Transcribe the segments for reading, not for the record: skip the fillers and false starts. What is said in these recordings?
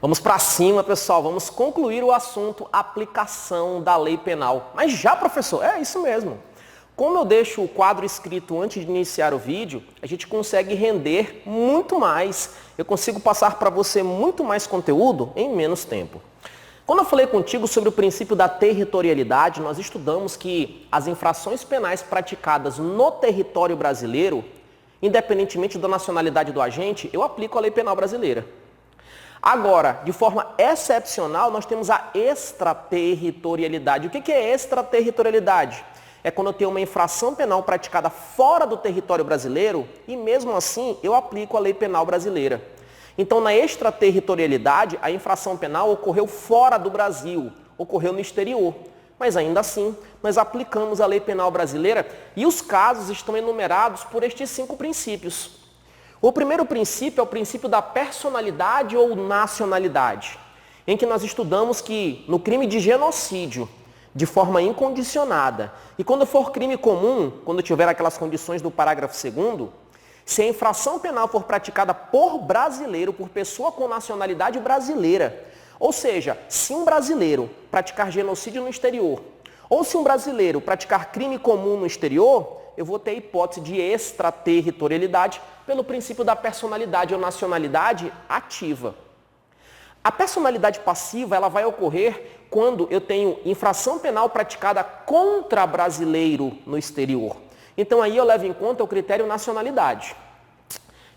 Vamos para cima, pessoal. Vamos concluir o assunto aplicação da lei penal. Mas já, professor? É isso mesmo. Como eu deixo o quadro escrito antes de iniciar o vídeo, a gente consegue render muito mais. Eu consigo passar para você muito mais conteúdo em menos tempo. Quando eu falei contigo sobre o princípio da territorialidade, nós estudamos que as infrações penais praticadas no território brasileiro, independentemente da nacionalidade do agente, eu aplico a lei penal brasileira. Agora, de forma excepcional, nós temos a extraterritorialidade. O que é extraterritorialidade? É quando eu tenho uma infração penal praticada fora do território brasileiro e, mesmo assim, eu aplico a lei penal brasileira. Então, na extraterritorialidade, a infração penal ocorreu fora do Brasil, ocorreu no exterior. Mas, ainda assim, nós aplicamos a lei penal brasileira e os casos estão enumerados por estes 5 princípios. O primeiro princípio é o princípio da personalidade ou nacionalidade, em que nós estudamos que no crime de genocídio, de forma incondicionada, e quando for crime comum, quando tiver aquelas condições do parágrafo 2º, se a infração penal for praticada por brasileiro, por pessoa com nacionalidade brasileira, ou seja, se um brasileiro praticar genocídio no exterior, ou se um brasileiro praticar crime comum no exterior, eu vou ter a hipótese de extraterritorialidade pelo princípio da personalidade ou nacionalidade ativa. A personalidade passiva ela vai ocorrer quando eu tenho infração penal praticada contra brasileiro no exterior. Então aí eu levo em conta o critério nacionalidade.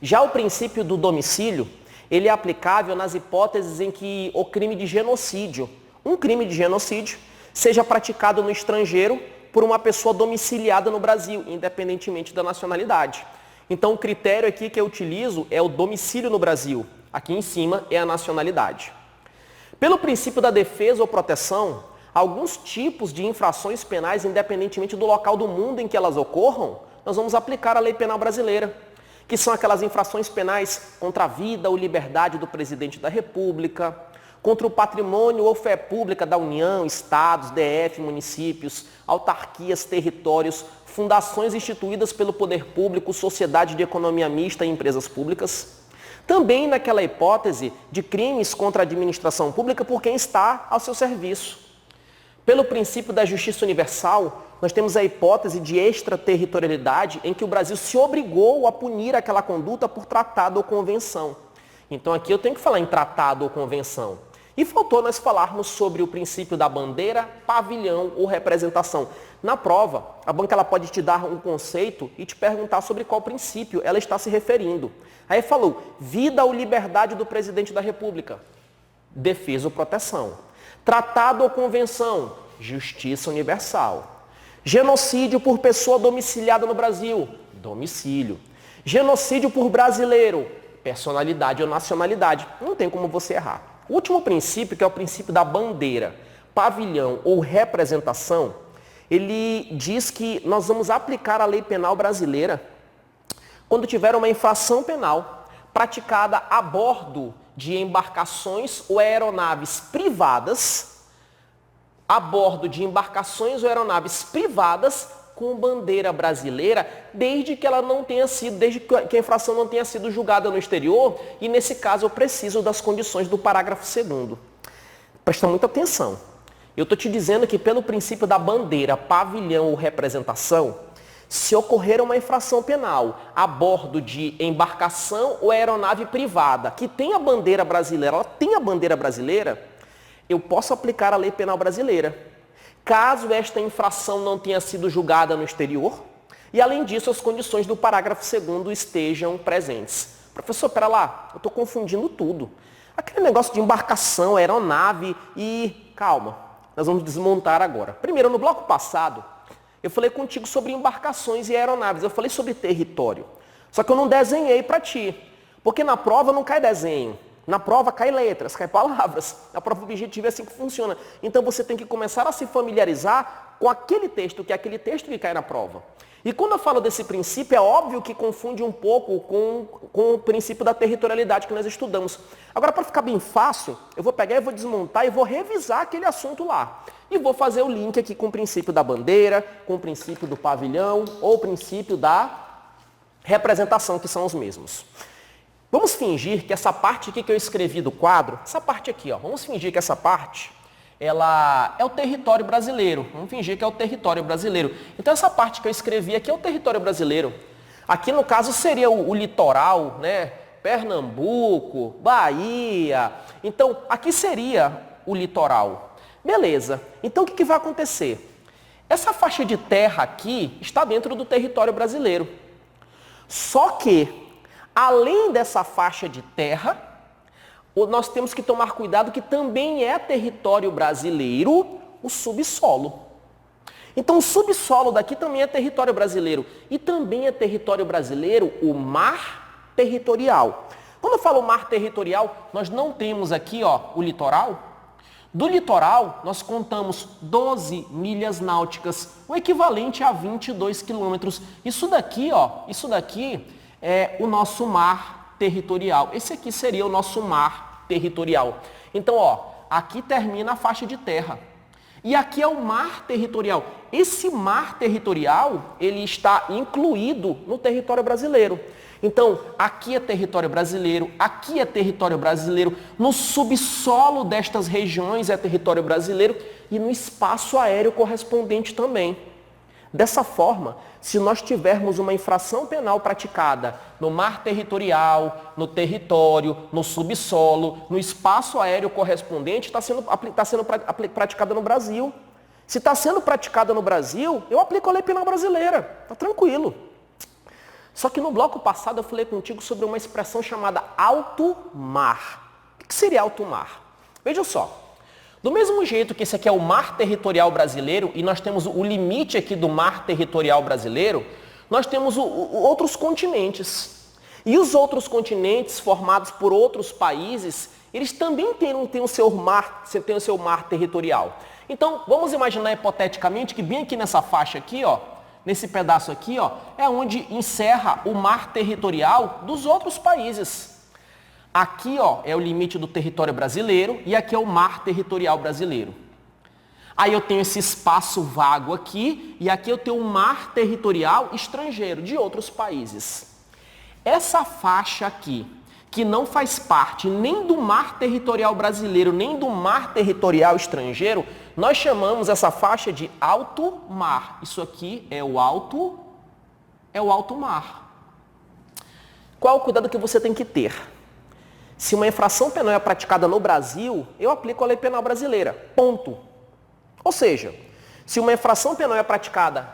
Já o princípio do domicílio, ele é aplicável nas hipóteses em que o crime de genocídio, um crime de genocídio, seja praticado no estrangeiro por uma pessoa domiciliada no Brasil, independentemente da nacionalidade. Então o critério aqui que eu utilizo é o domicílio no Brasil. Aqui em cima é a nacionalidade. Pelo princípio da defesa ou proteção, alguns tipos de infrações penais, independentemente do local do mundo em que elas ocorram, nós vamos aplicar a lei penal brasileira, que são aquelas infrações penais contra a vida ou liberdade do presidente da República, contra o patrimônio ou fé pública da União, estados, DF, municípios, autarquias, territórios, fundações instituídas pelo poder público, sociedade de economia mista e empresas públicas. Também naquela hipótese de crimes contra a administração pública por quem está ao seu serviço. Pelo princípio da justiça universal, nós temos a hipótese de extraterritorialidade em que o Brasil se obrigou a punir aquela conduta por tratado ou convenção. Então aqui eu tenho que falar em tratado ou convenção. E faltou nós falarmos sobre o princípio da bandeira, pavilhão ou representação. Na prova, a banca ela pode te dar um conceito e te perguntar sobre qual princípio ela está se referindo. Aí falou, vida ou liberdade do presidente da República, defesa ou proteção. Tratado ou convenção, justiça universal. Genocídio por pessoa domiciliada no Brasil, domicílio. Genocídio por brasileiro, personalidade ou nacionalidade. Não tem como você errar. O último princípio, que é o princípio da bandeira, pavilhão ou representação, ele diz que nós vamos aplicar a lei penal brasileira quando tiver uma infração penal praticada a bordo de embarcações ou aeronaves privadas, com bandeira brasileira, desde que a infração não tenha sido julgada no exterior, e nesse caso eu preciso das condições do parágrafo 2º. Presta muita atenção. Eu estou te dizendo que pelo princípio da bandeira, pavilhão ou representação, se ocorrer uma infração penal a bordo de embarcação ou aeronave privada que tem a bandeira brasileira, eu posso aplicar a lei penal brasileira. Caso esta infração não tenha sido julgada no exterior, e além disso as condições do parágrafo 2º estejam presentes. Professor, pera lá, eu estou confundindo tudo. Aquele negócio de embarcação, aeronave e... Calma, nós vamos desmontar agora. Primeiro, no bloco passado, eu falei contigo sobre embarcações e aeronaves, eu falei sobre território. Só que eu não desenhei para ti, porque na prova não cai desenho. Na prova cai letras, cai palavras. A prova objetiva é assim que funciona. Então você tem que começar a se familiarizar com aquele texto, que é aquele texto que cai na prova. E quando eu falo desse princípio, é óbvio que confunde um pouco com o princípio da territorialidade que nós estudamos. Agora, para ficar bem fácil, eu vou pegar e vou desmontar e vou revisar aquele assunto lá. E vou fazer o link aqui com o princípio da bandeira, com o princípio do pavilhão ou o princípio da representação, que são os mesmos. Vamos fingir que essa parte aqui que eu escrevi do quadro, essa parte aqui, ó, vamos fingir que essa parte, ela é o território brasileiro. Vamos fingir que é o território brasileiro. Então essa parte que eu escrevi aqui é o território brasileiro. Aqui no caso seria o litoral, né? Pernambuco, Bahia. Então aqui seria o litoral. Beleza. Então o que vai acontecer? Essa faixa de terra aqui está dentro do território brasileiro. Só que, além dessa faixa de terra, nós temos que tomar cuidado que também é território brasileiro o subsolo. Então o subsolo daqui também é território brasileiro. E também é território brasileiro o mar territorial. Quando eu falo mar territorial, nós não temos aqui o litoral. Do litoral, nós contamos 12 milhas náuticas, o equivalente a 22 quilômetros. Isso daqui é o nosso mar territorial. Esse aqui seria o nosso mar territorial. Então, aqui termina a faixa de terra. E aqui é o mar territorial. Esse mar territorial, ele está incluído no território brasileiro. Então, aqui é território brasileiro, aqui é território brasileiro, no subsolo destas regiões é território brasileiro e no espaço aéreo correspondente também. Dessa forma, se nós tivermos uma infração penal praticada no mar territorial, no território, no subsolo, no espaço aéreo correspondente, está sendo praticada no Brasil. Se está sendo praticada no Brasil, eu aplico a lei penal brasileira. Está tranquilo. Só que no bloco passado eu falei contigo sobre uma expressão chamada alto mar. O que seria alto mar? Veja só. Do mesmo jeito que esse aqui é o mar territorial brasileiro e nós temos o limite aqui do mar territorial brasileiro, nós temos outros continentes. E os outros continentes formados por outros países, eles também têm o seu mar territorial. Então, vamos imaginar hipoteticamente que bem aqui nessa faixa aqui, nesse pedaço aqui, é onde encerra o mar territorial dos outros países. Aqui, é o limite do território brasileiro e aqui é o mar territorial brasileiro. Aí eu tenho esse espaço vago aqui e aqui eu tenho um mar territorial estrangeiro de outros países. Essa faixa aqui, que não faz parte nem do mar territorial brasileiro, nem do mar territorial estrangeiro, nós chamamos essa faixa de alto mar. Isso aqui é o alto mar. Qual o cuidado que você tem que ter? Se uma infração penal é praticada no Brasil, eu aplico a lei penal brasileira. Ponto. Ou seja, se uma infração penal é praticada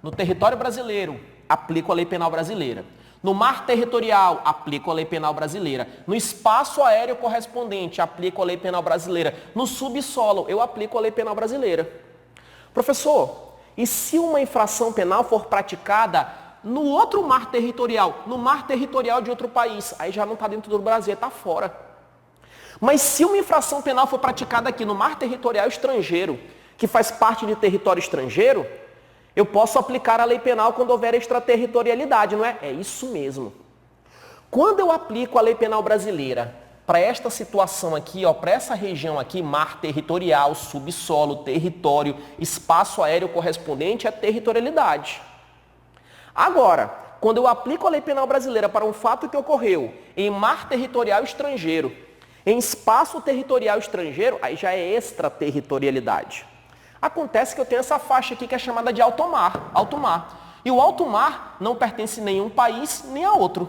no território brasileiro, aplico a lei penal brasileira. No mar territorial, aplico a lei penal brasileira. No espaço aéreo correspondente, aplico a lei penal brasileira. No subsolo, eu aplico a lei penal brasileira. Professor, e se uma infração penal for praticada no outro mar territorial, no mar territorial de outro país? Aí já não está dentro do Brasil, está fora. Mas se uma infração penal for praticada aqui no mar territorial estrangeiro, que faz parte de território estrangeiro, eu posso aplicar a lei penal quando houver extraterritorialidade, não é? É isso mesmo. Quando eu aplico a lei penal brasileira para esta situação aqui, para essa região aqui, mar territorial, subsolo, território, espaço aéreo correspondente, é territorialidade. Agora, quando eu aplico a lei penal brasileira para um fato que ocorreu em mar territorial estrangeiro, em espaço territorial estrangeiro, aí já é extraterritorialidade. Acontece que eu tenho essa faixa aqui que é chamada de alto mar. E o alto mar não pertence a nenhum país nem a outro.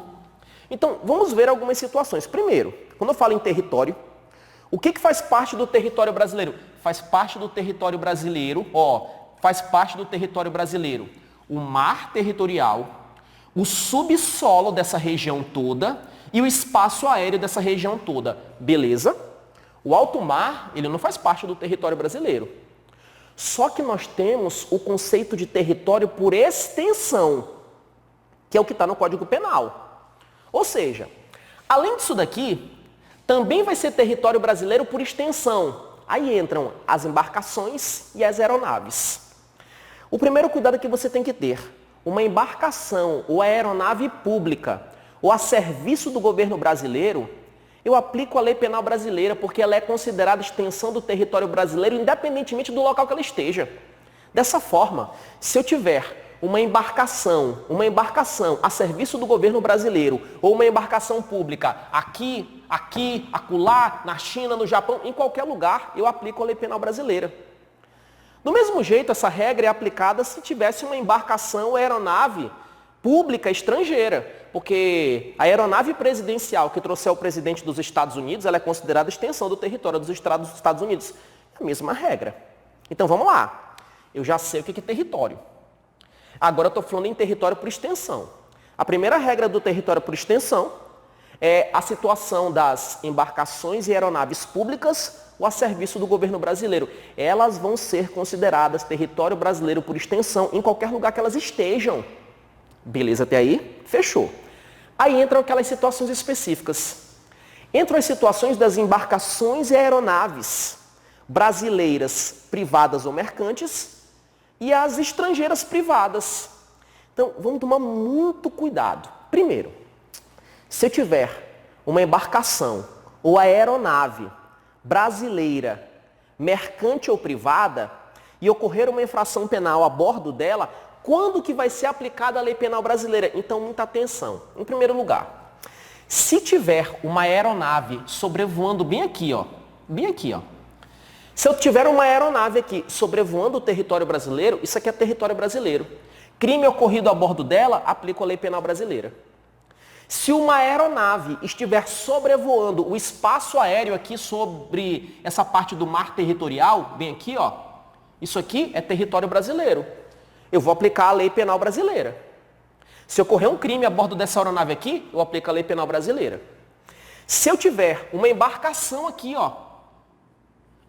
Então, vamos ver algumas situações. Primeiro, quando eu falo em território, o que faz parte do território brasileiro? Faz parte do território brasileiro, o mar territorial, o subsolo dessa região toda e o espaço aéreo dessa região toda. Beleza? O alto mar, ele não faz parte do território brasileiro. Só que nós temos o conceito de território por extensão, que é o que está no Código Penal. Ou seja, além disso daqui, também vai ser território brasileiro por extensão. Aí entram as embarcações e as aeronaves. O primeiro cuidado que você tem que ter, uma embarcação ou aeronave pública ou a serviço do governo brasileiro, eu aplico a lei penal brasileira porque ela é considerada extensão do território brasileiro independentemente do local que ela esteja. Dessa forma, se eu tiver uma embarcação a serviço do governo brasileiro ou uma embarcação pública aqui, acolá, na China, no Japão, em qualquer lugar, eu aplico a lei penal brasileira. Do mesmo jeito, essa regra é aplicada se tivesse uma embarcação ou aeronave pública estrangeira, porque a aeronave presidencial que trouxer o presidente dos Estados Unidos, ela é considerada extensão do território dos Estados Unidos. É a mesma regra. Então vamos lá. Eu já sei o que é território. Agora eu estou falando em território por extensão. A primeira regra do território por extensão é a situação das embarcações e aeronaves públicas ou a serviço do governo brasileiro. Elas vão ser consideradas território brasileiro por extensão em qualquer lugar que elas estejam. Beleza até aí? Fechou. Aí entram aquelas situações específicas. Entram as situações das embarcações e aeronaves brasileiras privadas ou mercantes e as estrangeiras privadas. Então, vamos tomar muito cuidado. Primeiro, se eu tiver uma embarcação ou aeronave brasileira, mercante ou privada, e ocorrer uma infração penal a bordo dela, quando que vai ser aplicada a lei penal brasileira? Então, muita atenção. Em primeiro lugar, se tiver uma aeronave sobrevoando bem aqui, ó. Se eu tiver uma aeronave aqui sobrevoando o território brasileiro, isso aqui é território brasileiro. Crime ocorrido a bordo dela, aplico a lei penal brasileira. Se uma aeronave estiver sobrevoando o espaço aéreo aqui sobre essa parte do mar territorial, bem aqui, ó, isso aqui é território brasileiro. Eu vou aplicar a lei penal brasileira. Se ocorrer um crime a bordo dessa aeronave aqui, eu aplico a lei penal brasileira. Se eu tiver uma embarcação aqui, ó,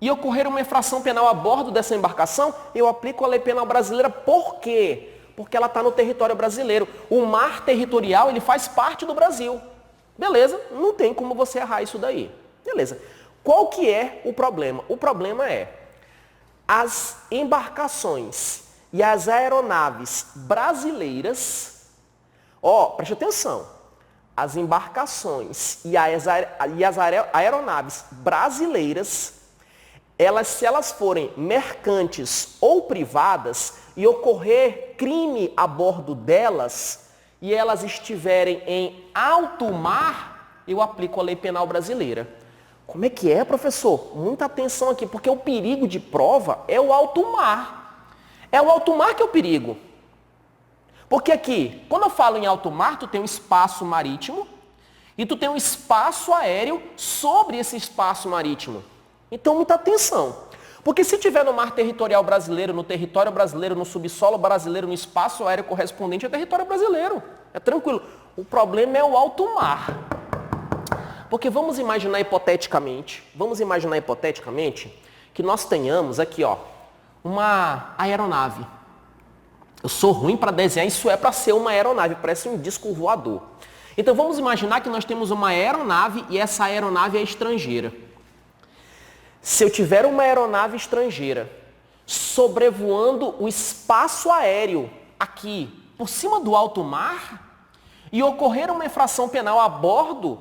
e ocorrer uma infração penal a bordo dessa embarcação, eu aplico a lei penal brasileira. Por quê? Porque ela está no território brasileiro. O mar territorial, ele faz parte do Brasil. Beleza? Não tem como você errar isso daí. Beleza. Qual que é o problema? O problema é as embarcações e as aeronaves brasileiras, preste atenção, as embarcações e as aeronaves brasileiras, se elas forem mercantes ou privadas e ocorrer crime a bordo delas e elas estiverem em alto mar, eu aplico a lei penal brasileira. Como é que é, professor? Muita atenção aqui, porque o perigo de prova é o alto mar. É o alto mar que é o perigo. Porque aqui, quando eu falo em alto mar, tu tem um espaço marítimo e tu tem um espaço aéreo sobre esse espaço marítimo. Então, muita atenção. Porque se tiver no mar territorial brasileiro, no território brasileiro, no subsolo brasileiro, no espaço aéreo correspondente, é território brasileiro. É tranquilo. O problema é o alto mar. Porque vamos imaginar hipoteticamente que nós tenhamos aqui, ó, uma aeronave. Eu sou ruim para desenhar, isso é para ser uma aeronave, parece um disco voador. Então vamos imaginar que nós temos uma aeronave e essa aeronave é estrangeira. Se eu tiver uma aeronave estrangeira sobrevoando o espaço aéreo aqui, por cima do alto mar, e ocorrer uma infração penal a bordo,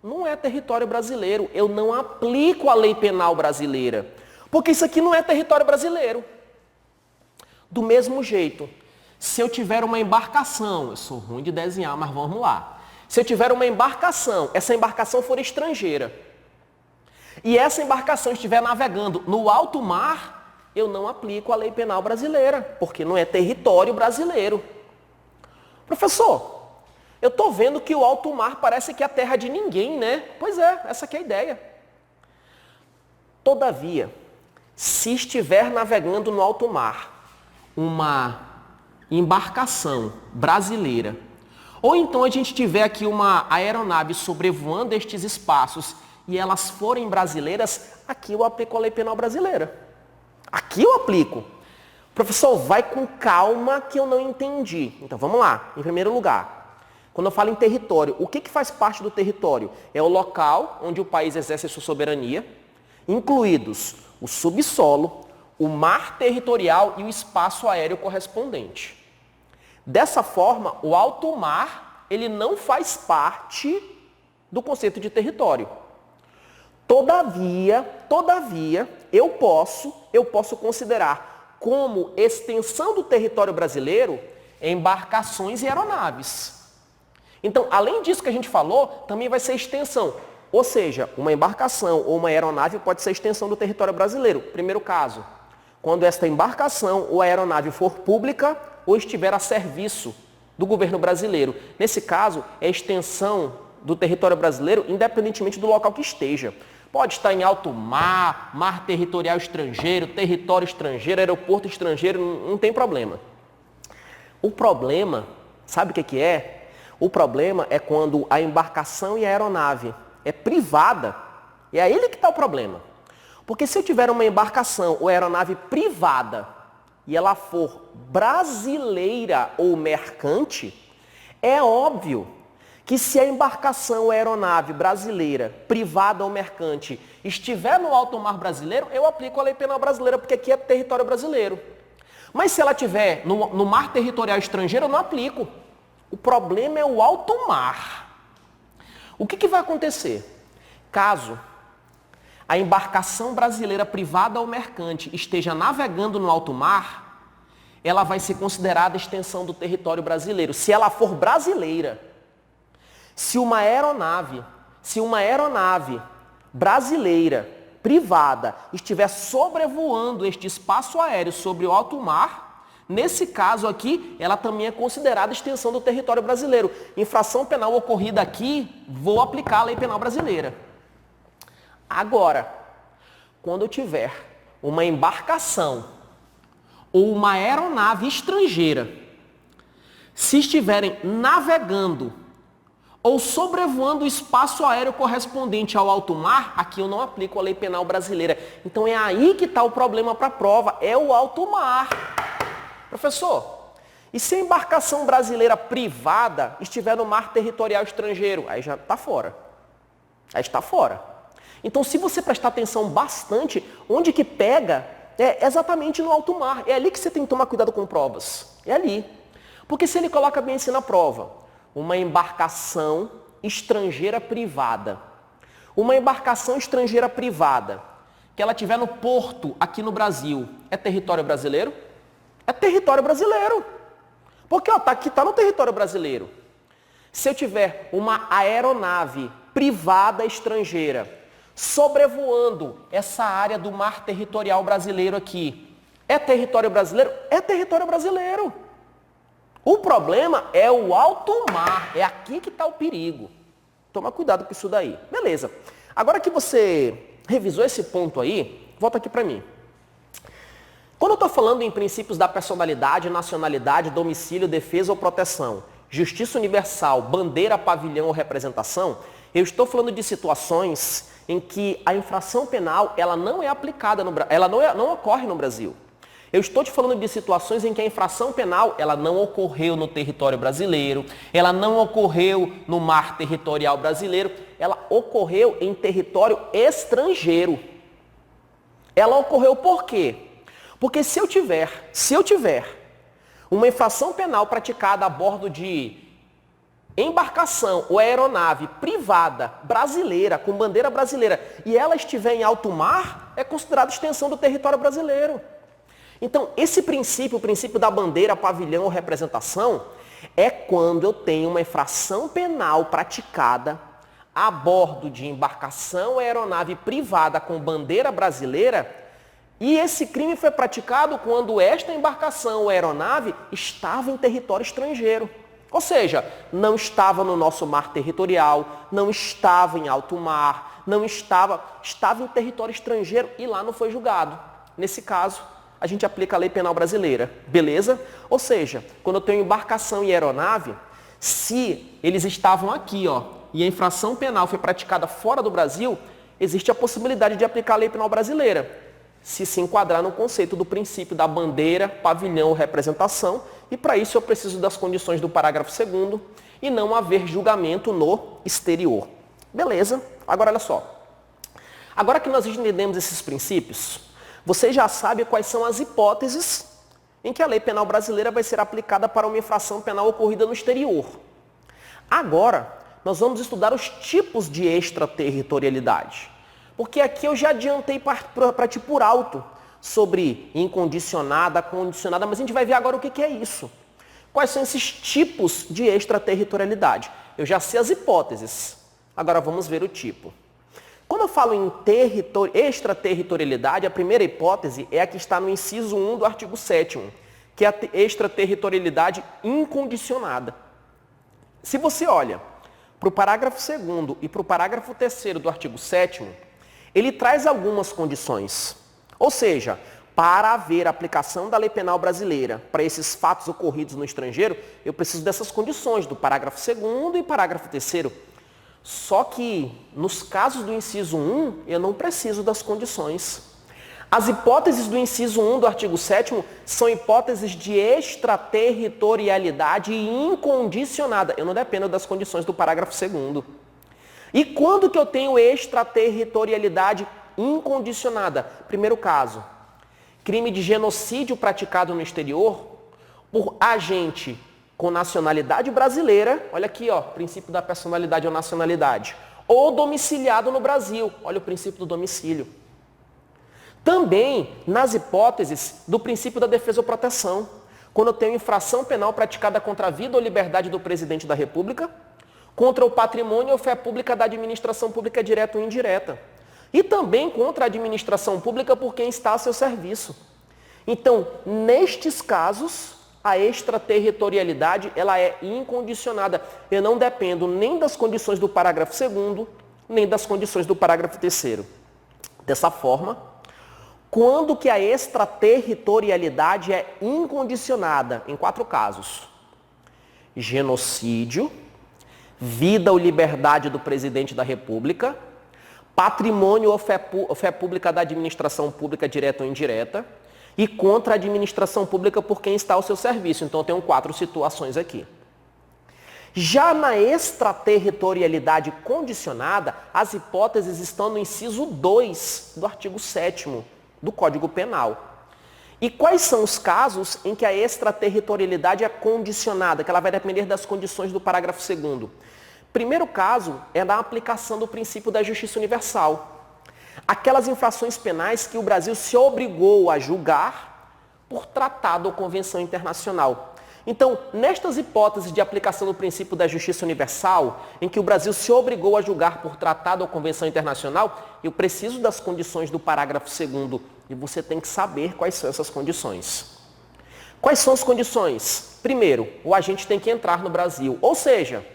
não é território brasileiro. Eu não aplico a lei penal brasileira, porque isso aqui não é território brasileiro. Do mesmo jeito, se eu tiver uma embarcação, eu sou ruim de desenhar, mas vamos lá. Se eu tiver uma embarcação, essa embarcação for estrangeira, e essa embarcação estiver navegando no alto mar, eu não aplico a lei penal brasileira, porque não é território brasileiro. Professor, eu estou vendo que o alto mar parece que é a terra de ninguém, né? Pois é, essa aqui é a ideia. Todavia, se estiver navegando no alto mar uma embarcação brasileira, ou então a gente tiver aqui uma aeronave sobrevoando estes espaços e elas forem brasileiras, aqui eu aplico a lei penal brasileira. Aqui eu aplico. Professor, vai com calma que eu não entendi. Então vamos lá. Em primeiro lugar, quando eu falo em território, o que faz parte do território? É o local onde o país exerce a sua soberania, incluídos o subsolo, o mar territorial e o espaço aéreo correspondente. Dessa forma, o alto mar, ele não faz parte do conceito de território. Todavia, eu posso considerar como extensão do território brasileiro embarcações e aeronaves. Então, além disso que a gente falou, também vai ser extensão. Ou seja, uma embarcação ou uma aeronave pode ser extensão do território brasileiro. Primeiro caso, quando esta embarcação ou aeronave for pública ou estiver a serviço do governo brasileiro. Nesse caso, é extensão do território brasileiro, independentemente do local que esteja. Pode estar em alto mar, mar territorial estrangeiro, território estrangeiro, aeroporto estrangeiro, não tem problema. O problema, sabe o que é? O problema é quando a embarcação e a aeronave é privada, e é ele que está o problema. Porque se eu tiver uma embarcação ou aeronave privada e ela for brasileira ou mercante, é óbvio que se a embarcação ou aeronave brasileira, privada ou mercante, estiver no alto mar brasileiro, eu aplico a lei penal brasileira, porque aqui é território brasileiro. Mas se ela estiver no mar territorial estrangeiro, eu não aplico. O problema é o alto mar. O que vai acontecer? Caso a embarcação brasileira privada ou mercante esteja navegando no alto mar, ela vai ser considerada extensão do território brasileiro, se ela for brasileira. Se uma aeronave brasileira, privada, estiver sobrevoando este espaço aéreo sobre o alto mar, nesse caso aqui, ela também é considerada extensão do território brasileiro. Infração penal ocorrida aqui, vou aplicar a lei penal brasileira. Agora, quando eu tiver uma embarcação ou uma aeronave estrangeira, se estiverem navegando ou sobrevoando o espaço aéreo correspondente ao alto mar, aqui eu não aplico a lei penal brasileira. Então é aí que está o problema para a prova, é o alto mar. Professor, e se a embarcação brasileira privada estiver no mar territorial estrangeiro? Aí já está fora. Aí está fora. Então, se você prestar atenção bastante, onde que pega é exatamente no alto mar. É ali que você tem que tomar cuidado com provas. É ali. Porque se ele coloca bem assim na prova, uma embarcação estrangeira privada. Uma embarcação estrangeira privada, que ela estiver no porto aqui no Brasil, é território brasileiro? É território brasileiro. Porque aqui está no território brasileiro. Se eu tiver uma aeronave privada estrangeira sobrevoando essa área do mar territorial brasileiro aqui, é território brasileiro? É território brasileiro. O problema é o alto mar, é aqui que está o perigo. Toma cuidado com isso daí. Beleza. Agora que você revisou esse ponto aí, volta aqui para mim. Quando eu estou falando em princípios da personalidade, nacionalidade, domicílio, defesa ou proteção, justiça universal, bandeira, pavilhão ou representação, eu estou falando de situações em que a infração penal ela não é aplicada, ela não ocorre no Brasil. Eu estou te falando de situações em que a infração penal ela não ocorreu no território brasileiro, ela não ocorreu no mar territorial brasileiro, ela ocorreu em território estrangeiro. Ela ocorreu por quê? Porque se eu tiver uma infração penal praticada a bordo de embarcação ou aeronave privada brasileira, com bandeira brasileira, e ela estiver em alto mar, é considerado extensão do território brasileiro. Então, esse princípio, o princípio da bandeira, pavilhão ou representação, é quando eu tenho uma infração penal praticada a bordo de embarcação ou aeronave privada com bandeira brasileira, e esse crime foi praticado quando esta embarcação ou aeronave estava em território estrangeiro. Ou seja, não estava no nosso mar territorial, não estava em alto mar, estava em território estrangeiro e lá não foi julgado. Nesse caso, a gente aplica a lei penal brasileira, beleza? Ou seja, quando eu tenho embarcação e aeronave, se eles estavam aqui, e a infração penal foi praticada fora do Brasil, existe a possibilidade de aplicar a lei penal brasileira, se enquadrar no conceito do princípio da bandeira, pavilhão ou representação, e para isso eu preciso das condições do parágrafo 2º e não haver julgamento no exterior. Beleza? Agora olha só. Agora que nós entendemos esses princípios, você já sabe quais são as hipóteses em que a lei penal brasileira vai ser aplicada para uma infração penal ocorrida no exterior. Agora, nós vamos estudar os tipos de extraterritorialidade. Porque aqui eu já adiantei para ti por alto sobre incondicionada, condicionada, mas a gente vai ver agora o que é isso. Quais são esses tipos de extraterritorialidade? Eu já sei as hipóteses. Agora vamos ver o tipo. Quando eu falo em extraterritorialidade, a primeira hipótese é a que está no inciso 1 do artigo 7º, que é a extraterritorialidade incondicionada. Se você olha para o parágrafo 2º e para o parágrafo 3º do artigo 7º, ele traz algumas condições. Ou seja, para haver aplicação da lei penal brasileira para esses fatos ocorridos no estrangeiro, eu preciso dessas condições, do parágrafo 2º e parágrafo 3º. Só que, nos casos do inciso 1, eu não preciso das condições. As hipóteses do inciso 1 do artigo 7º são hipóteses de extraterritorialidade incondicionada. Eu não dependo das condições do parágrafo 2º. E quando que eu tenho extraterritorialidade incondicionada? Primeiro caso, crime de genocídio praticado no exterior por agente com nacionalidade brasileira, olha aqui, ó, princípio da personalidade ou nacionalidade, ou domiciliado no Brasil, olha o princípio do domicílio. Também nas hipóteses do princípio da defesa ou proteção, quando eu tenho infração penal praticada contra a vida ou liberdade do presidente da República, contra o patrimônio ou fé pública da administração pública direta ou indireta, e também contra a administração pública por quem está a seu serviço. Então, nestes casos, a extraterritorialidade ela é incondicionada. Eu não dependo nem das condições do parágrafo 2º, nem das condições do parágrafo 3º. Dessa forma, quando que a extraterritorialidade é incondicionada? Em 4 casos. Genocídio, vida ou liberdade do presidente da República, patrimônio ou fé pública da administração pública direta ou indireta, e contra a administração pública por quem está ao seu serviço. Então, eu tenho 4 situações aqui. Já na extraterritorialidade condicionada, as hipóteses estão no inciso 2 do artigo 7º do Código Penal. E quais são os casos em que a extraterritorialidade é condicionada, que ela vai depender das condições do parágrafo 2º? Primeiro caso é da aplicação do princípio da justiça universal. Aquelas infrações penais que o Brasil se obrigou a julgar por tratado ou convenção internacional. Então, nestas hipóteses de aplicação do princípio da justiça universal, em que o Brasil se obrigou a julgar por tratado ou convenção internacional, eu preciso das condições do parágrafo 2º e você tem que saber quais são essas condições. Quais são as condições? Primeiro, o agente tem que entrar no Brasil, ou seja,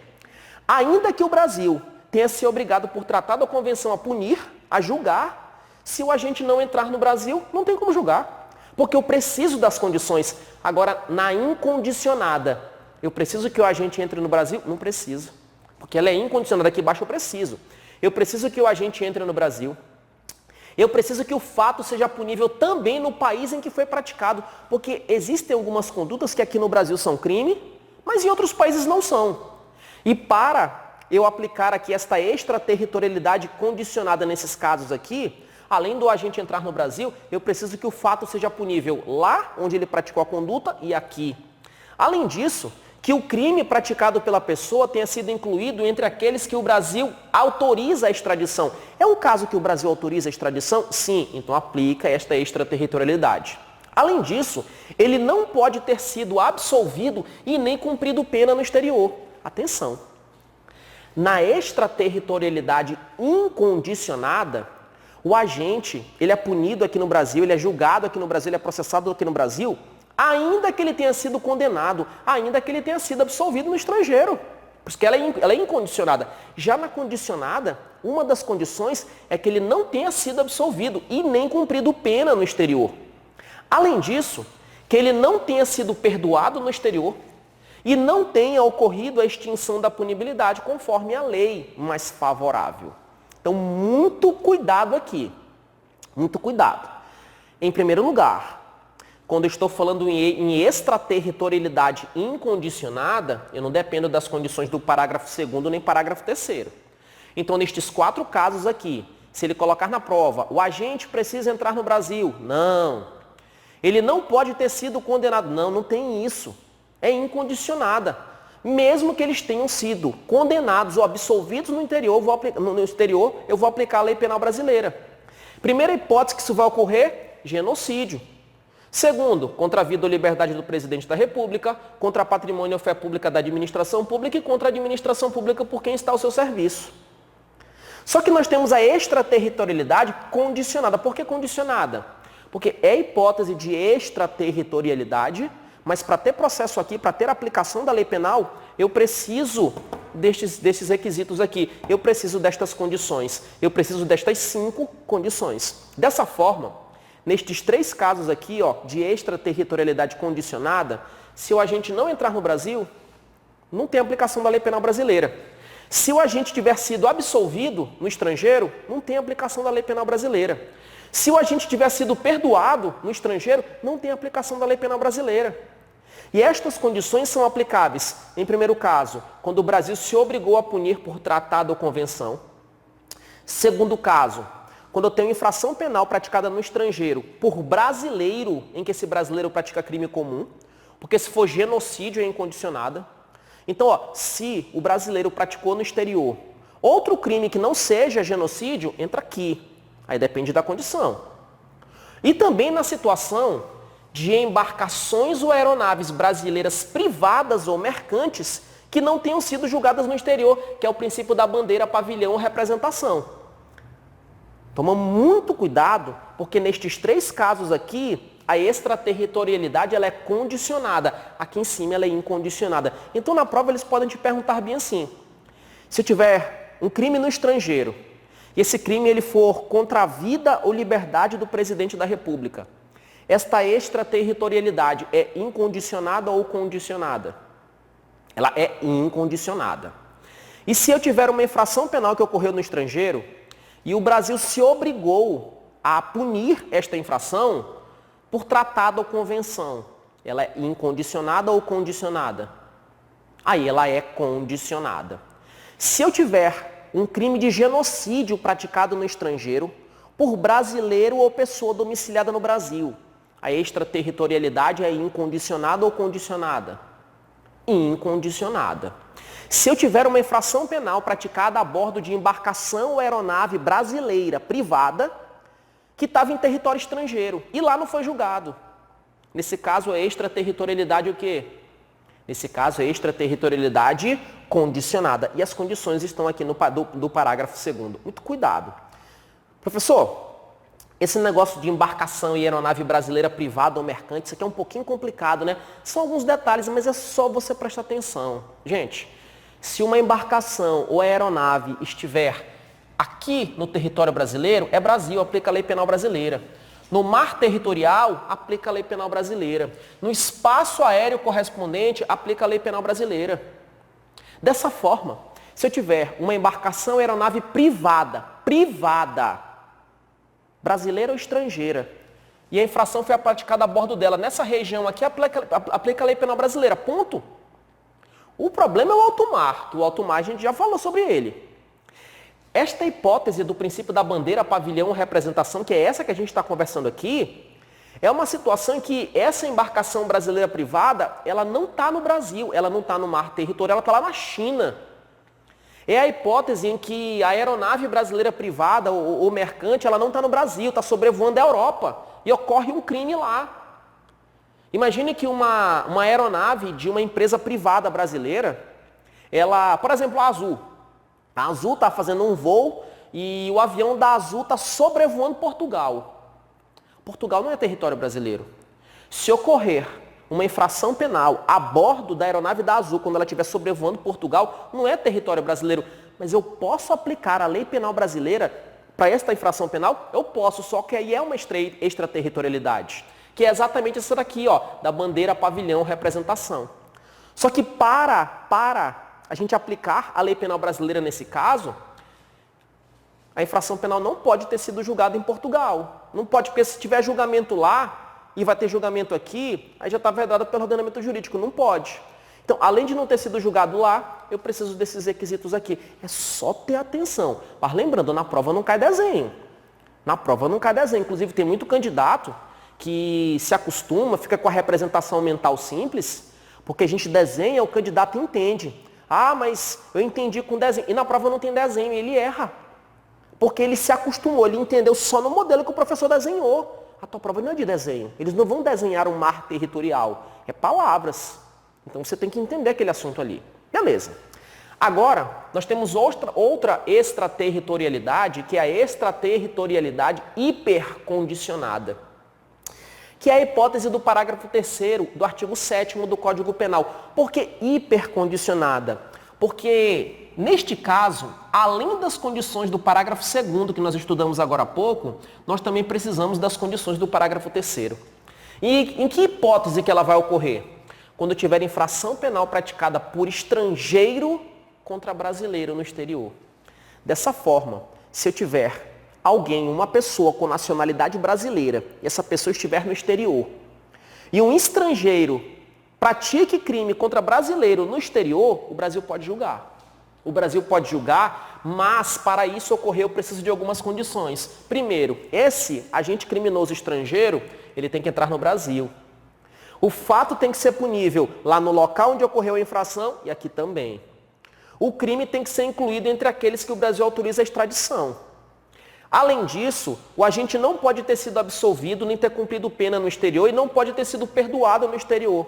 ainda que o Brasil tenha se obrigado por tratado ou convenção a punir, a julgar, se o agente não entrar no Brasil, não tem como julgar. Porque eu preciso das condições. Agora, na incondicionada, eu preciso que o agente entre no Brasil? Não preciso. Porque ela é incondicionada. Aqui embaixo eu preciso. Eu preciso que o agente entre no Brasil. Eu preciso que o fato seja punível também no país em que foi praticado. Porque existem algumas condutas que aqui no Brasil são crime, mas em outros países não são. E para eu aplicar aqui esta extraterritorialidade condicionada nesses casos aqui, além do agente entrar no Brasil, eu preciso que o fato seja punível lá onde ele praticou a conduta e aqui. Além disso, que o crime praticado pela pessoa tenha sido incluído entre aqueles que o Brasil autoriza a extradição. É um caso que o Brasil autoriza a extradição? Sim, então aplica esta extraterritorialidade. Além disso, ele não pode ter sido absolvido e nem cumprido pena no exterior. Atenção! Na extraterritorialidade incondicionada, o agente, ele é punido aqui no Brasil, ele é julgado aqui no Brasil, ele é processado aqui no Brasil, ainda que ele tenha sido condenado, ainda que ele tenha sido absolvido no estrangeiro. Porque ela é incondicionada. Já na condicionada, uma das condições é que ele não tenha sido absolvido e nem cumprido pena no exterior. Além disso, que ele não tenha sido perdoado no exterior, e não tenha ocorrido a extinção da punibilidade conforme a lei mais favorável. Então, muito cuidado aqui. Muito cuidado. Em primeiro lugar, quando eu estou falando em extraterritorialidade incondicionada, eu não dependo das condições do parágrafo 2º nem parágrafo 3º. Então, nestes 4 casos aqui, se ele colocar na prova, o agente precisa entrar no Brasil. Não. Ele não pode ter sido condenado. Não, não tem isso. É incondicionada. Mesmo que eles tenham sido condenados ou absolvidos no exterior, eu vou aplicar a lei penal brasileira. Primeira hipótese que isso vai ocorrer, genocídio. Segundo, contra a vida ou liberdade do presidente da República, contra a patrimônio ou fé pública da administração pública e contra a administração pública por quem está ao seu serviço. Só que nós temos a extraterritorialidade condicionada. Por que condicionada? Porque é hipótese de extraterritorialidade, mas para ter processo aqui, para ter aplicação da lei penal, eu preciso destes requisitos aqui. Eu preciso destas condições. Eu preciso destas 5 condições. Dessa forma, nestes 3 casos aqui, de extraterritorialidade condicionada, se o agente não entrar no Brasil, não tem aplicação da lei penal brasileira. Se o agente tiver sido absolvido no estrangeiro, não tem aplicação da lei penal brasileira. Se o agente tiver sido perdoado no estrangeiro, não tem aplicação da lei penal brasileira. E estas condições são aplicáveis, em primeiro caso, quando o Brasil se obrigou a punir por tratado ou convenção. Segundo caso, quando eu tenho infração penal praticada no estrangeiro por brasileiro, em que esse brasileiro pratica crime comum, porque se for genocídio é incondicionada. Então, se o brasileiro praticou no exterior outro crime que não seja genocídio, entra aqui. Aí depende da condição. E também na situação de embarcações ou aeronaves brasileiras privadas ou mercantes que não tenham sido julgadas no exterior, que é o princípio da bandeira, pavilhão ou representação. Toma muito cuidado, porque nestes 3 casos aqui, a extraterritorialidade ela é condicionada. Aqui em cima ela é incondicionada. Então na prova eles podem te perguntar bem assim. Se tiver um crime no estrangeiro, e esse crime ele for contra a vida ou liberdade do presidente da República, esta extraterritorialidade é incondicionada ou condicionada? Ela é incondicionada. E se eu tiver uma infração penal que ocorreu no estrangeiro, e o Brasil se obrigou a punir esta infração por tratado ou convenção, ela é incondicionada ou condicionada? Aí ela é condicionada. Se eu tiver um crime de genocídio praticado no estrangeiro por brasileiro ou pessoa domiciliada no Brasil, a extraterritorialidade é incondicionada ou condicionada? Incondicionada. Se eu tiver uma infração penal praticada a bordo de embarcação ou aeronave brasileira privada que estava em território estrangeiro e lá não foi julgado, nesse caso a extraterritorialidade o quê? Nesse caso a extraterritorialidade condicionada. E as condições estão aqui do parágrafo 2º. Muito cuidado. Professor, esse negócio de embarcação e aeronave brasileira privada ou mercante, isso aqui é um pouquinho complicado, né? São alguns detalhes, mas é só você prestar atenção. Gente, se uma embarcação ou aeronave estiver aqui no território brasileiro, é Brasil, aplica a lei penal brasileira. No mar territorial, aplica a lei penal brasileira. No espaço aéreo correspondente, aplica a lei penal brasileira. Dessa forma, se eu tiver uma embarcação ou aeronave privada, brasileira ou estrangeira, e a infração foi praticada a bordo dela, nessa região aqui, aplica a lei penal brasileira, ponto. O problema é o alto mar, que o alto mar a gente já falou sobre ele. Esta hipótese do princípio da bandeira, pavilhão, representação, que é essa que a gente está conversando aqui, é uma situação em que essa embarcação brasileira privada, ela não está no Brasil, ela não está no mar territorial, ela está lá na China. É a hipótese em que a aeronave brasileira privada ou mercante, ela não está no Brasil, está sobrevoando a Europa e ocorre um crime lá. Imagine que uma aeronave de uma empresa privada brasileira, ela, por exemplo, a Azul está fazendo um voo e o avião da Azul está sobrevoando Portugal. Portugal não é território brasileiro. Se ocorrer uma infração penal a bordo da aeronave da Azul, quando ela estiver sobrevoando Portugal, não é território brasileiro. Mas eu posso aplicar a lei penal brasileira para esta infração penal? Eu posso, só que aí é uma extraterritorialidade, que é exatamente essa daqui, da bandeira, pavilhão, representação. Só que para a gente aplicar a lei penal brasileira nesse caso, a infração penal não pode ter sido julgada em Portugal. Não pode, porque se tiver julgamento lá e vai ter julgamento aqui, aí já está vedada pelo ordenamento jurídico. Não pode. Então, além de não ter sido julgado lá, eu preciso desses requisitos aqui. É só ter atenção. Mas lembrando, na prova não cai desenho. Na prova não cai desenho. Inclusive, tem muito candidato que se acostuma, fica com a representação mental simples, porque a gente desenha, o candidato entende. Ah, mas eu entendi com desenho. E na prova não tem desenho, ele erra. Porque ele se acostumou, ele entendeu só no modelo que o professor desenhou. a tua prova não é de desenho. Eles não vão desenhar um mar territorial, é palavras. Então você tem que entender aquele assunto ali. Beleza. Agora, nós temos outra extraterritorialidade, que é a extraterritorialidade hipercondicionada, que é a hipótese do parágrafo 3º do artigo 7º do Código Penal. Por que hipercondicionada? Porque, neste caso, além das condições do parágrafo 2º que nós estudamos agora há pouco, nós também precisamos das condições do parágrafo 3º. E em que hipótese que ela vai ocorrer? Quando tiver infração penal praticada por estrangeiro contra brasileiro no exterior. Dessa forma, se eu tiver alguém, uma pessoa com nacionalidade brasileira, e essa pessoa estiver no exterior, e um estrangeiro pratique crime contra brasileiro no exterior, o Brasil pode julgar. O Brasil pode julgar, mas para isso ocorrer eu preciso de algumas condições. Primeiro, esse agente criminoso estrangeiro, ele tem que entrar no Brasil. O fato tem que ser punível lá no local onde ocorreu a infração e aqui também. O crime tem que ser incluído entre aqueles que o Brasil autoriza a extradição. Além disso, o agente não pode ter sido absolvido, nem ter cumprido pena no exterior e não pode ter sido perdoado no exterior.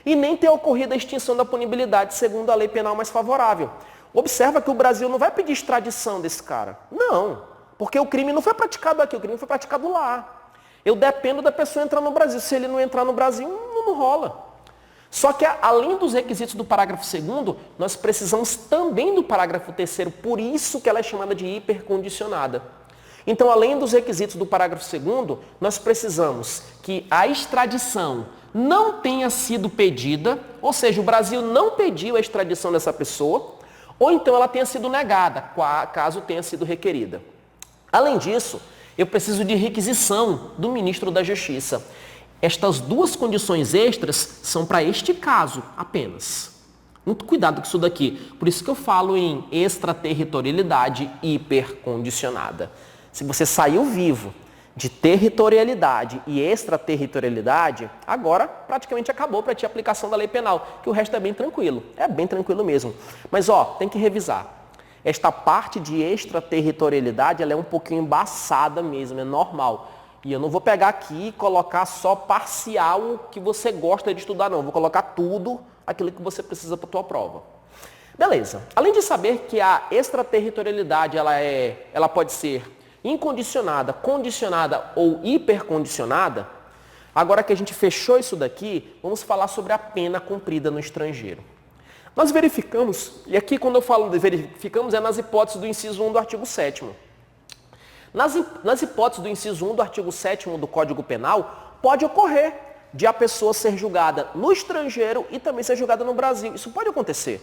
E nem ter ocorrido a extinção da punibilidade segundo a lei penal mais favorável. Observa que o Brasil não vai pedir extradição desse cara. Não, porque o crime não foi praticado aqui, o crime foi praticado lá. Eu dependo da pessoa entrar no Brasil. Se ele não entrar no Brasil, não rola. Só que, além dos requisitos do parágrafo 2º, nós precisamos também do parágrafo 3º, por isso que ela é chamada de hipercondicionada. Então, além dos requisitos do parágrafo 2º, nós precisamos que a extradição não tenha sido pedida, ou seja, o Brasil não pediu a extradição dessa pessoa, ou então ela tenha sido negada, caso tenha sido requerida. Além disso, eu preciso de requisição do ministro da Justiça. Estas duas condições extras são para este caso apenas. Muito cuidado com isso daqui. Por isso que eu falo em extraterritorialidade hipercondicionada. Se você saiu vivo de territorialidade e extraterritorialidade, agora praticamente acabou para ti a aplicação da lei penal, que o resto é bem tranquilo. É bem tranquilo mesmo. Mas tem que revisar. Esta parte de extraterritorialidade, ela é um pouquinho embaçada mesmo, é normal. E eu não vou pegar aqui e colocar só parcial o que você gosta de estudar, não. Eu vou colocar tudo aquilo que você precisa para a tua prova. Beleza. Além de saber que a extraterritorialidade ela pode ser incondicionada, condicionada ou hipercondicionada, agora que a gente fechou isso daqui, vamos falar sobre a pena cumprida no estrangeiro. Nós verificamos, e aqui quando eu falo de verificamos, é nas hipóteses do inciso 1 do artigo 7º. Nas hipóteses do inciso 1 do artigo 7º do Código Penal, pode ocorrer de a pessoa ser julgada no estrangeiro e também ser julgada no Brasil. Isso pode acontecer.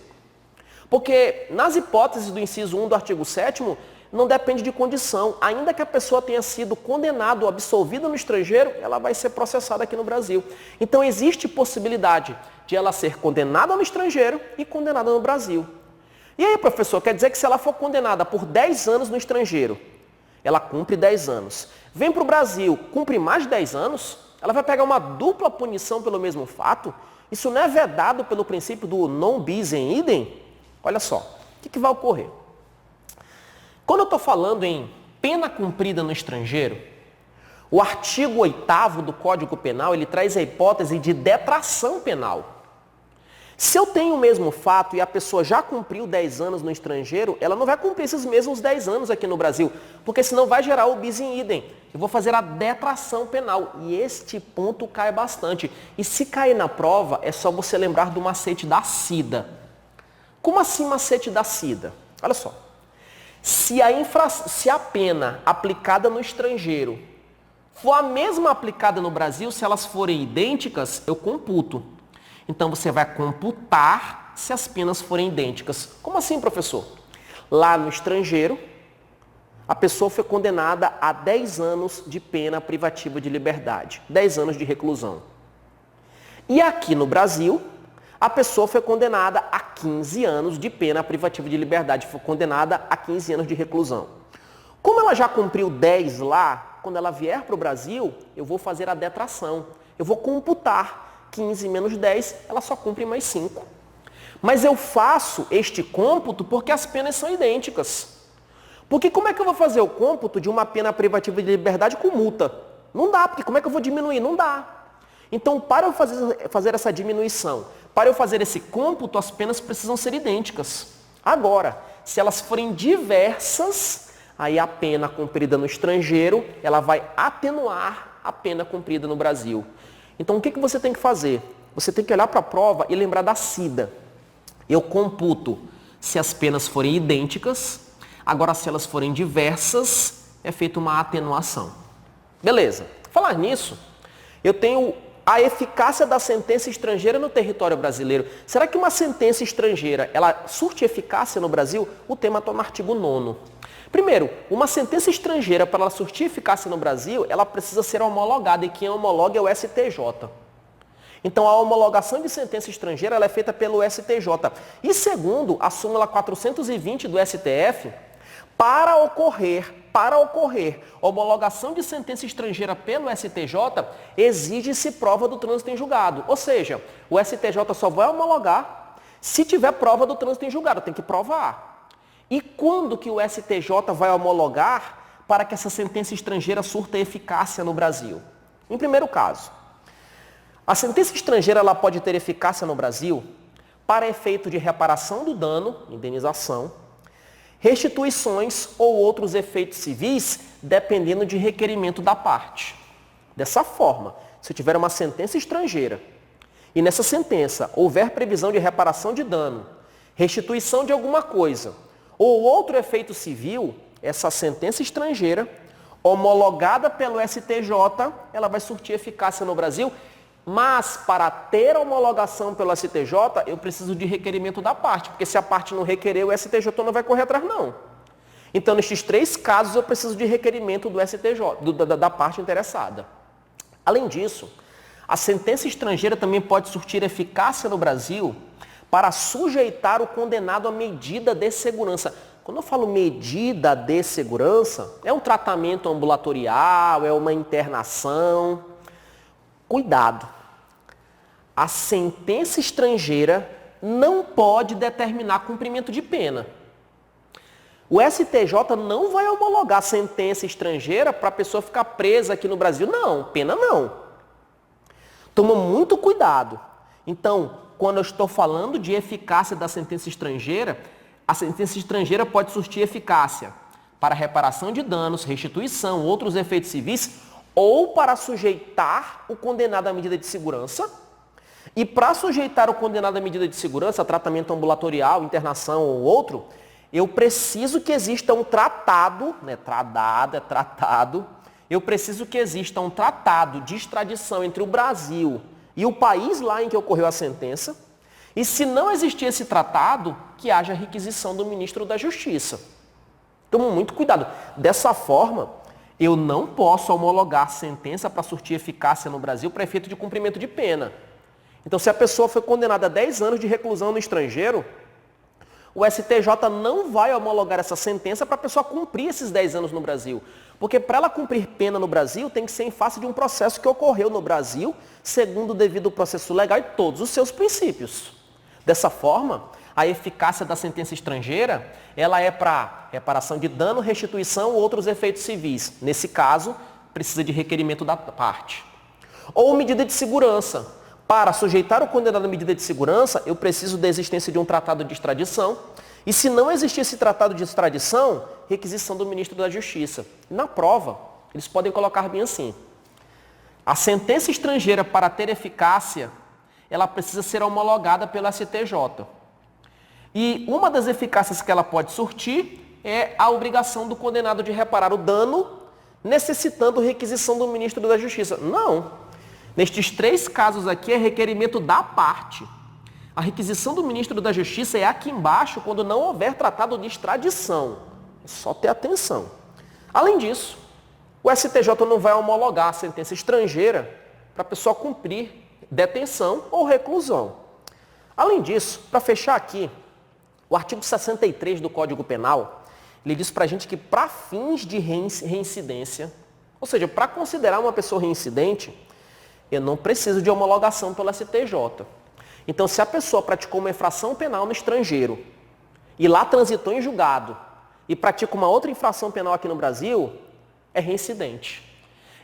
Porque nas hipóteses do inciso 1 do artigo 7º, não depende de condição. Ainda que a pessoa tenha sido condenada ou absolvida no estrangeiro, ela vai ser processada aqui no Brasil. Então existe possibilidade de ela ser condenada no estrangeiro e condenada no Brasil. E aí, professor, quer dizer que se ela for condenada por 10 anos no estrangeiro, ela cumpre 10 anos. Vem para o Brasil, cumpre mais de 10 anos, ela vai pegar uma dupla punição pelo mesmo fato? Isso não é vedado pelo princípio do non bis in idem? Olha só, o que vai ocorrer? Quando eu estou falando em pena cumprida no estrangeiro, o artigo 8º do Código Penal, ele traz a hipótese de detração penal. Se eu tenho o mesmo fato e a pessoa já cumpriu 10 anos no estrangeiro, ela não vai cumprir esses mesmos 10 anos aqui no Brasil, porque senão vai gerar o bis in idem. Eu vou fazer a detração penal e este ponto cai bastante. E se cair na prova, é só você lembrar do macete da SIDA. Como assim macete da SIDA? Olha só. Se a pena aplicada no estrangeiro for a mesma aplicada no Brasil, se elas forem idênticas, eu computo. Então, você vai computar se as penas forem idênticas. Como assim, professor? Lá no estrangeiro, a pessoa foi condenada a 10 anos de pena privativa de liberdade, 10 anos de reclusão. E aqui no Brasil, a pessoa foi condenada a 15 anos de pena privativa de liberdade, foi condenada a 15 anos de reclusão. Como ela já cumpriu 10 lá, quando ela vier para o Brasil, eu vou fazer a detração. Eu vou computar 15 menos 10, ela só cumpre mais 5. Mas eu faço este cômputo porque as penas são idênticas. Porque como é que eu vou fazer o cômputo de uma pena privativa de liberdade com multa? Não dá, porque como é que eu vou diminuir? Não dá. Então, para eu fazer essa diminuição, para eu fazer esse cômputo, as penas precisam ser idênticas. Agora, se elas forem diversas, aí a pena cumprida no estrangeiro, ela vai atenuar a pena cumprida no Brasil. Então, o que você tem que fazer? Você tem que olhar para a prova e lembrar da SIDA. Eu computo se as penas forem idênticas, agora se elas forem diversas, é feita uma atenuação. Beleza. Falar nisso, eu tenho a eficácia da sentença estrangeira no território brasileiro. Será que uma sentença estrangeira, ela surte eficácia no Brasil? O tema está no artigo 9º. Primeiro, uma sentença estrangeira, para ela surtir eficácia no Brasil, ela precisa ser homologada, e quem homologa é o STJ. Então, a homologação de sentença estrangeira ela é feita pelo STJ. E segundo a súmula 420 do STF, para ocorrer homologação de sentença estrangeira pelo STJ, exige-se prova do trânsito em julgado. Ou seja, o STJ só vai homologar se tiver prova do trânsito em julgado, tem que provar. E quando que o STJ vai homologar para que essa sentença estrangeira surta eficácia no Brasil? Em primeiro caso, a sentença estrangeira ela pode ter eficácia no Brasil para efeito de reparação do dano, indenização, restituições ou outros efeitos civis, dependendo de requerimento da parte. Dessa forma, se tiver uma sentença estrangeira e nessa sentença houver previsão de reparação de dano, restituição de alguma coisa ou outro efeito civil, essa sentença estrangeira, homologada pelo STJ, ela vai surtir eficácia no Brasil. Mas, para ter a homologação pelo STJ, eu preciso de requerimento da parte, porque se a parte não requerer, o STJ não vai correr atrás, não. Então, nestes 3 casos, eu preciso de requerimento do STJ, da parte interessada. Além disso, a sentença estrangeira também pode surtir eficácia no Brasil para sujeitar o condenado à medida de segurança. Quando eu falo medida de segurança, é um tratamento ambulatorial, é uma internação. Cuidado, a sentença estrangeira não pode determinar cumprimento de pena. O STJ não vai homologar sentença estrangeira para a pessoa ficar presa aqui no Brasil. Não, pena não. Toma muito cuidado. Então, quando eu estou falando de eficácia da sentença estrangeira, a sentença estrangeira pode surtir eficácia para reparação de danos, restituição, outros efeitos civis, ou para sujeitar o condenado à medida de segurança. E para sujeitar o condenado à medida de segurança, tratamento ambulatorial, internação ou outro, eu preciso que exista um tratado, eu preciso que exista um tratado de extradição entre o Brasil e o país lá em que ocorreu a sentença. E se não existir esse tratado, que haja requisição do ministro da Justiça. Tome muito cuidado. Dessa forma, eu não posso homologar sentença para surtir eficácia no Brasil para efeito de cumprimento de pena. Então, se a pessoa foi condenada a 10 anos de reclusão no estrangeiro, o STJ não vai homologar essa sentença para a pessoa cumprir esses 10 anos no Brasil. Porque para ela cumprir pena no Brasil, tem que ser em face de um processo que ocorreu no Brasil, segundo o devido processo legal e todos os seus princípios. Dessa forma, a eficácia da sentença estrangeira, ela é para reparação de dano, restituição ou outros efeitos civis. Nesse caso, precisa de requerimento da parte. Ou medida de segurança. Para sujeitar o condenado à medida de segurança, eu preciso da existência de um tratado de extradição. E se não existir esse tratado de extradição, requisição do ministro da Justiça. E na prova, eles podem colocar bem assim. A sentença estrangeira, para ter eficácia, ela precisa ser homologada pelo STJ. E uma das eficácias que ela pode surtir é a obrigação do condenado de reparar o dano, necessitando requisição do ministro da Justiça. Não. Nestes 3 casos aqui é requerimento da parte. A requisição do ministro da Justiça é aqui embaixo quando não houver tratado de extradição. É só ter atenção. Além disso, o STJ não vai homologar a sentença estrangeira para a pessoa cumprir detenção ou reclusão. Além disso, para fechar aqui, o artigo 63 do Código Penal, ele diz para a gente que para fins de reincidência, ou seja, para considerar uma pessoa reincidente, eu não preciso de homologação pelo STJ. Então, se a pessoa praticou uma infração penal no estrangeiro e lá transitou em julgado e pratica uma outra infração penal aqui no Brasil, é reincidente.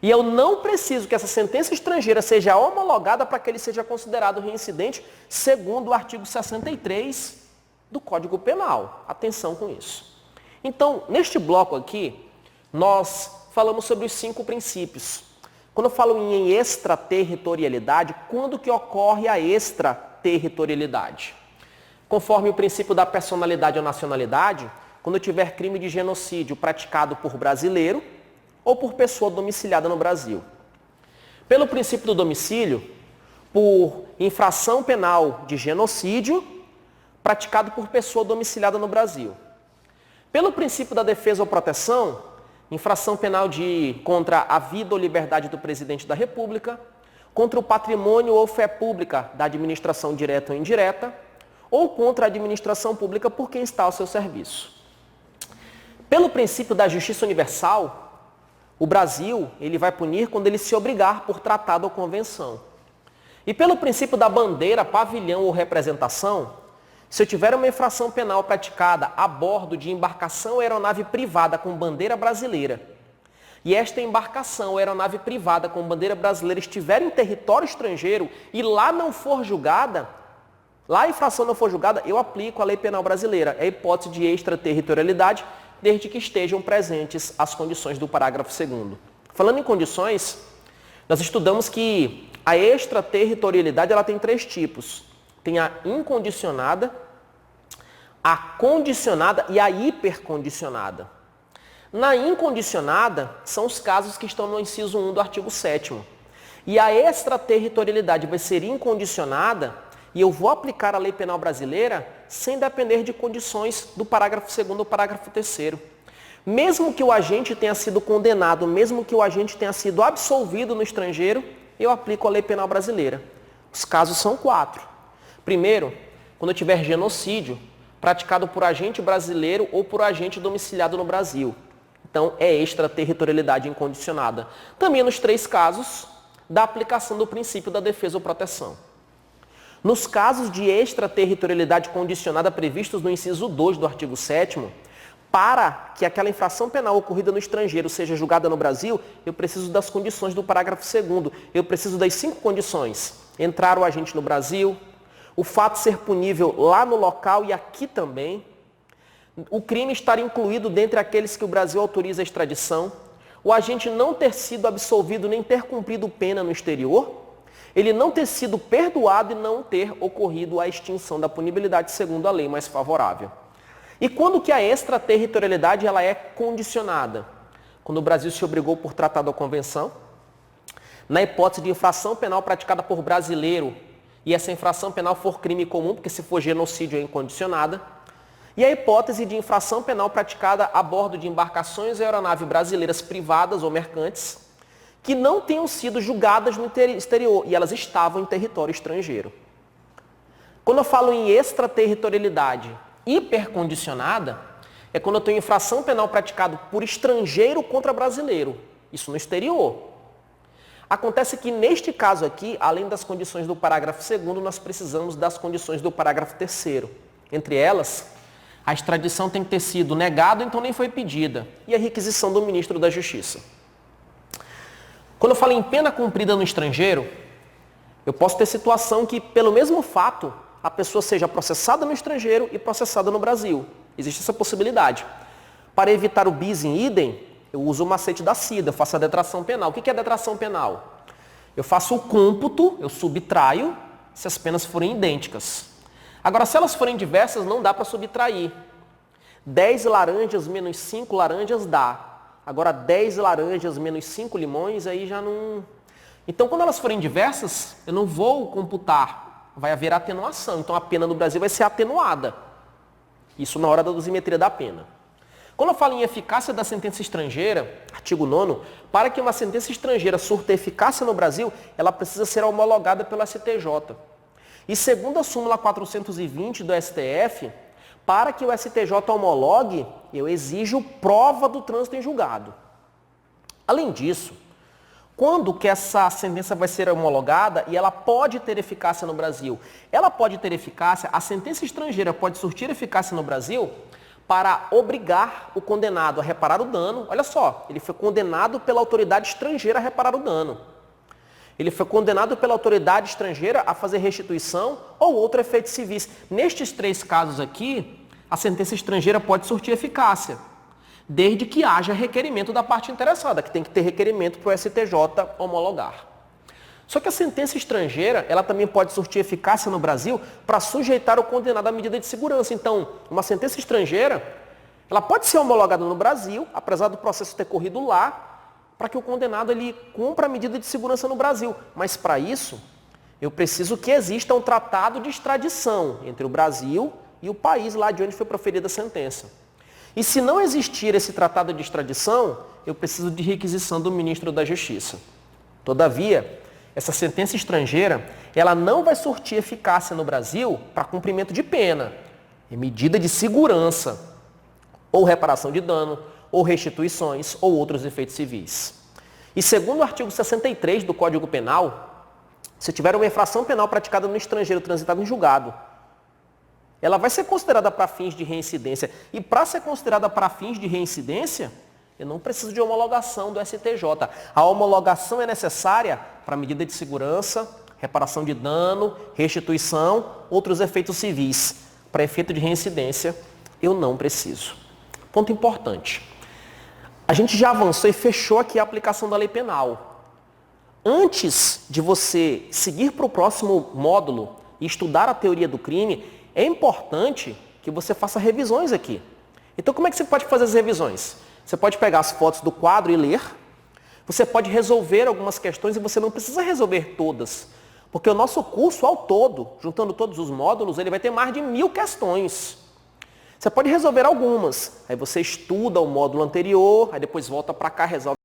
E eu não preciso que essa sentença estrangeira seja homologada para que ele seja considerado reincidente, segundo o artigo 63 do Código Penal. Atenção com isso. Então, neste bloco aqui, nós falamos sobre os 5 princípios. Quando eu falo em extraterritorialidade, quando que ocorre a extraterritorialidade? Conforme o princípio da personalidade ou nacionalidade, quando tiver crime de genocídio praticado por brasileiro ou por pessoa domiciliada no Brasil. Pelo princípio do domicílio, por infração penal de genocídio praticado por pessoa domiciliada no Brasil. Pelo princípio da defesa ou proteção, infração penal contra a vida ou liberdade do presidente da República, contra o patrimônio ou fé pública da administração direta ou indireta, ou contra a administração pública por quem está ao seu serviço. Pelo princípio da justiça universal, o Brasil ele vai punir quando ele se obrigar por tratado ou convenção. E pelo princípio da bandeira, pavilhão ou representação, se eu tiver uma infração penal praticada a bordo de embarcação ou aeronave privada com bandeira brasileira, e esta embarcação ou aeronave privada com bandeira brasileira estiver em território estrangeiro e lá não for julgada, lá a infração não for julgada, eu aplico a lei penal brasileira. É a hipótese de extraterritorialidade, desde que estejam presentes as condições do parágrafo 2º. Falando em condições, nós estudamos que a extraterritorialidade ela tem 3 tipos. Tem a incondicionada, a condicionada e a hipercondicionada. Na incondicionada, são os casos que estão no inciso 1 do artigo 7º. E a extraterritorialidade vai ser incondicionada e eu vou aplicar a lei penal brasileira sem depender de condições do parágrafo 2º ou parágrafo 3º. Mesmo que o agente tenha sido condenado, mesmo que o agente tenha sido absolvido no estrangeiro, eu aplico a lei penal brasileira. Os casos são 4. Primeiro, quando tiver genocídio praticado por agente brasileiro ou por agente domiciliado no Brasil. Então, é extraterritorialidade incondicionada. Também nos 3 casos da aplicação do princípio da defesa ou proteção. Nos casos de extraterritorialidade condicionada previstos no inciso 2 do artigo 7º, para que aquela infração penal ocorrida no estrangeiro seja julgada no Brasil, eu preciso das condições do parágrafo 2º. Eu preciso das 5 condições. Entrar o agente no Brasil, o fato ser punível lá no local e aqui também, o crime estar incluído dentre aqueles que o Brasil autoriza a extradição, o agente não ter sido absolvido nem ter cumprido pena no exterior, ele não ter sido perdoado e não ter ocorrido a extinção da punibilidade segundo a lei mais favorável. E quando que a extraterritorialidade ela é condicionada? Quando o Brasil se obrigou por tratado ou convenção, na hipótese de infração penal praticada por brasileiro e essa infração penal for crime comum, porque se for genocídio é incondicionada, e a hipótese de infração penal praticada a bordo de embarcações e aeronaves brasileiras privadas ou mercantes, que não tenham sido julgadas no exterior e elas estavam em território estrangeiro. Quando eu falo em extraterritorialidade hipercondicionada, é quando eu tenho infração penal praticada por estrangeiro contra brasileiro, isso no exterior. Acontece que neste caso aqui, além das condições do parágrafo 2º, nós precisamos das condições do parágrafo 3º. Entre elas, a extradição tem que ter sido negada, então nem foi pedida, e a requisição do ministro da Justiça. Quando eu falo em pena cumprida no estrangeiro, eu posso ter situação que, pelo mesmo fato, a pessoa seja processada no estrangeiro e processada no Brasil. Existe essa possibilidade. Para evitar o bis in idem, eu uso o macete da CIDA, eu faço a detração penal. O que é a detração penal? Eu faço o cômputo, eu subtraio, se as penas forem idênticas. Agora, se elas forem diversas, não dá para subtrair. 10 laranjas menos 5 laranjas dá. Agora, 10 laranjas menos 5 limões, aí já não... Então, quando elas forem diversas, eu não vou computar. Vai haver atenuação. Então, a pena no Brasil vai ser atenuada. Isso na hora da dosimetria da pena. Quando eu falo em eficácia da sentença estrangeira, artigo 9º, para que uma sentença estrangeira surta eficácia no Brasil, ela precisa ser homologada pelo STJ. E segundo a súmula 420 do STF, para que o STJ homologue, eu exijo prova do trânsito em julgado. Além disso, quando que essa sentença vai ser homologada e ela pode ter eficácia no Brasil? Ela pode ter eficácia, a sentença estrangeira pode surtir eficácia no Brasil para obrigar o condenado a reparar o dano. Olha só, ele foi condenado pela autoridade estrangeira a reparar o dano. Ele foi condenado pela autoridade estrangeira a fazer restituição ou outro efeito civis. Nestes 3 casos aqui, a sentença estrangeira pode surtir eficácia, desde que haja requerimento da parte interessada, que tem que ter requerimento para o STJ homologar. Só que a sentença estrangeira, ela também pode surtir eficácia no Brasil para sujeitar o condenado à medida de segurança. Então, uma sentença estrangeira, ela pode ser homologada no Brasil, apesar do processo ter corrido lá, para que o condenado ele cumpra a medida de segurança no Brasil. Mas para isso, eu preciso que exista um tratado de extradição entre o Brasil e o país lá de onde foi proferida a sentença. E se não existir esse tratado de extradição, eu preciso de requisição do ministro da Justiça. Todavia, essa sentença estrangeira, ela não vai surtir eficácia no Brasil para cumprimento de pena, medida de segurança, ou reparação de dano, ou restituições, ou outros efeitos civis. E segundo o artigo 63 do Código Penal, se tiver uma infração penal praticada no estrangeiro transitada em julgado, ela vai ser considerada para fins de reincidência. E para ser considerada para fins de reincidência, eu não preciso de homologação do STJ. A homologação é necessária para medida de segurança, reparação de dano, restituição, outros efeitos civis. Para efeito de reincidência, eu não preciso. Ponto importante. A gente já avançou e fechou aqui a aplicação da lei penal. Antes de você seguir para o próximo módulo e estudar a teoria do crime, é importante que você faça revisões aqui. Então, como é que você pode fazer as revisões? Você pode pegar as fotos do quadro e ler. Você pode resolver algumas questões e você não precisa resolver todas. Porque o nosso curso ao todo, juntando todos os módulos, ele vai ter mais de 1000 questões. Você pode resolver algumas. Aí você estuda o módulo anterior, aí depois volta para cá, resolve